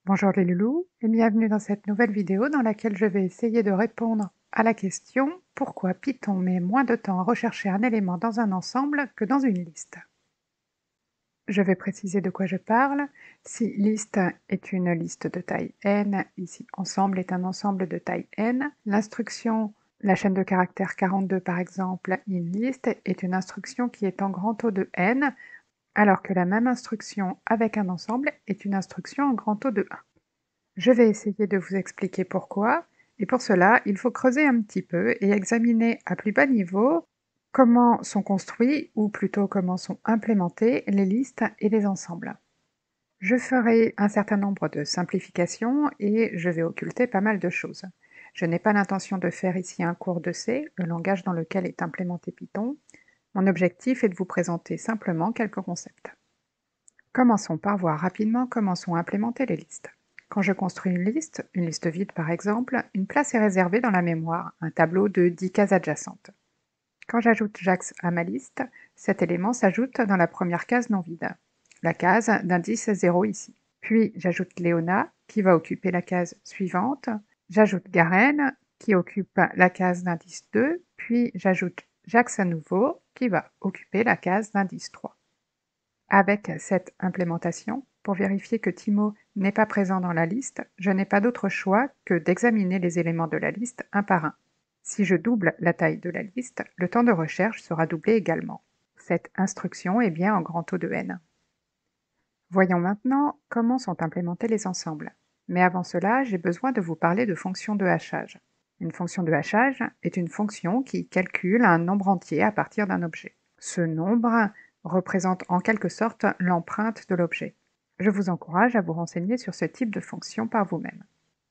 Bonjour les loulous et bienvenue dans cette nouvelle vidéo dans laquelle je vais essayer de répondre à la question pourquoi Python met moins de temps à rechercher un élément dans un ensemble que dans une liste. Je vais préciser de quoi je parle. Si liste est une liste de taille n, ici ensemble est un ensemble de taille n, l'instruction la chaîne de caractères 42 par exemple, in list est une instruction qui est en grand O de n, alors que la même instruction avec un ensemble est une instruction en grand O de 1. Je vais essayer de vous expliquer pourquoi, et pour cela, il faut creuser un petit peu et examiner à plus bas niveau comment sont construits, ou plutôt comment sont implémentés, les listes et les ensembles. Je ferai un certain nombre de simplifications et je vais occulter pas mal de choses. Je n'ai pas l'intention de faire ici un cours de C, le langage dans lequel est implémenté Python. Mon objectif est de vous présenter simplement quelques concepts. Commençons par voir rapidement comment sont implémentées les listes. Quand je construis une liste vide par exemple, une place est réservée dans la mémoire, un tableau de 10 cases adjacentes. Quand j'ajoute Jax à ma liste, cet élément s'ajoute dans la première case non vide, la case d'indice 0 ici. Puis j'ajoute Léona, qui va occuper la case suivante, j'ajoute Garen, qui occupe la case d'indice 2, puis j'ajoute Jax à nouveau, qui va occuper la case d'indice 3. Avec cette implémentation, pour vérifier que Timo n'est pas présent dans la liste, je n'ai pas d'autre choix que d'examiner les éléments de la liste un par un. Si je double la taille de la liste, le temps de recherche sera doublé également. Cette instruction est bien en grand O de n. Voyons maintenant comment sont implémentés les ensembles. Mais avant cela, j'ai besoin de vous parler de fonction de hachage. Une fonction de hachage est une fonction qui calcule un nombre entier à partir d'un objet. Ce nombre représente en quelque sorte l'empreinte de l'objet. Je vous encourage à vous renseigner sur ce type de fonction par vous-même.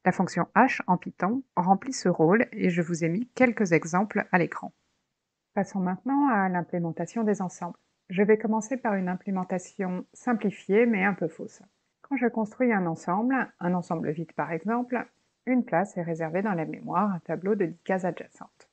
La fonction hash en Python remplit ce rôle et je vous ai mis quelques exemples à l'écran. Passons maintenant à l'implémentation des ensembles. Je vais commencer par une implémentation simplifiée mais un peu fausse. Quand je construis un ensemble vide par exemple, une place est réservée dans la mémoire, un tableau de 10 cases adjacentes.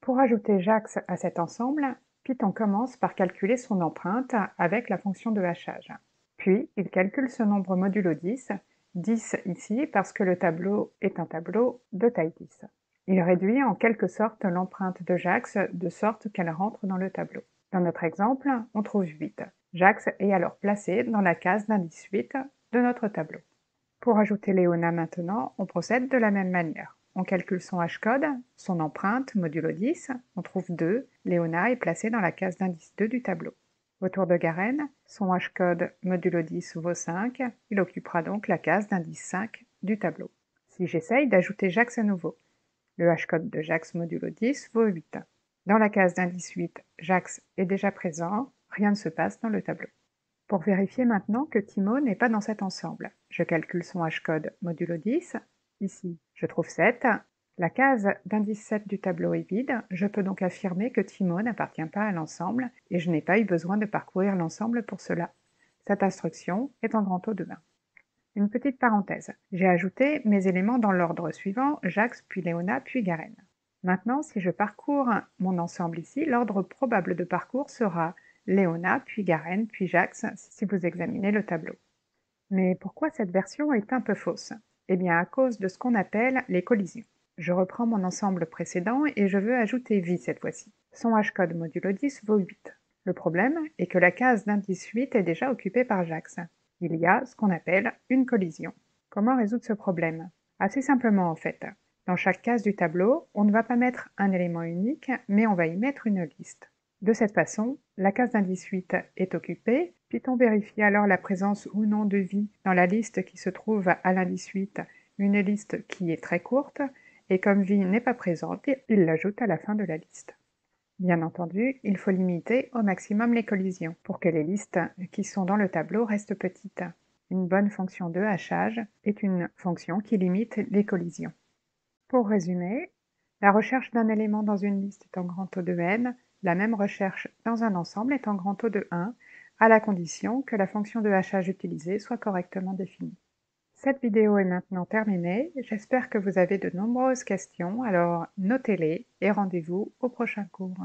Pour ajouter Jax à cet ensemble, Python commence par calculer son empreinte avec la fonction de hachage. Puis, il calcule ce nombre modulo 10, 10 ici parce que le tableau est un tableau de taille 10. Il réduit en quelque sorte l'empreinte de Jax de sorte qu'elle rentre dans le tableau. Dans notre exemple, on trouve 8. Jax est alors placé dans la case d'indice 8 de notre tableau. Pour ajouter Léona maintenant, on procède de la même manière. On calcule son hashcode, son empreinte, modulo 10, on trouve 2, Léona est placé dans la case d'indice 2 du tableau. Au tour de Garen, son hashcode modulo 10 vaut 5, il occupera donc la case d'indice 5 du tableau. Si j'essaye d'ajouter Jax à nouveau, le hashcode de Jax modulo 10 vaut 8. Dans la case d'indice 8, Jax est déjà présent, rien ne se passe dans le tableau. Pour vérifier maintenant que Timo n'est pas dans cet ensemble, je calcule son hashcode modulo 10, ici je trouve 7, la case d'indice 7 du tableau est vide, je peux donc affirmer que Timo n'appartient pas à l'ensemble et je n'ai pas eu besoin de parcourir l'ensemble pour cela. Cette instruction est en grand O de 1. Une petite parenthèse, j'ai ajouté mes éléments dans l'ordre suivant, Jax, puis Léona, puis Garen. Maintenant, si je parcours mon ensemble ici, l'ordre probable de parcours sera Léona, puis Garen, puis Jax, si vous examinez le tableau. Mais pourquoi cette version est un peu fausse? Eh bien à cause de ce qu'on appelle les collisions. Je reprends mon ensemble précédent et je veux ajouter Vi cette fois-ci. Son hashcode modulo 10 vaut 8. Le problème est que la case d'indice 8 est déjà occupée par Jax. Il y a ce qu'on appelle une collision. Comment résoudre ce problème? Assez simplement en fait. Dans chaque case du tableau, on ne va pas mettre un élément unique, mais on va y mettre une liste. De cette façon, la case d'indice 8 est occupée, Python vérifie alors la présence ou non de Vi dans la liste qui se trouve à l'indice 8, une liste qui est très courte, et comme Vi n'est pas présente, il l'ajoute à la fin de la liste. Bien entendu, il faut limiter au maximum les collisions, pour que les listes qui sont dans le tableau restent petites. Une bonne fonction de hachage est une fonction qui limite les collisions. Pour résumer, la recherche d'un élément dans une liste est en grand O de n, la même recherche dans un ensemble est en grand O de 1, à la condition que la fonction de hachage utilisée soit correctement définie. Cette vidéo est maintenant terminée, j'espère que vous avez de nombreuses questions, alors notez-les et rendez-vous au prochain cours.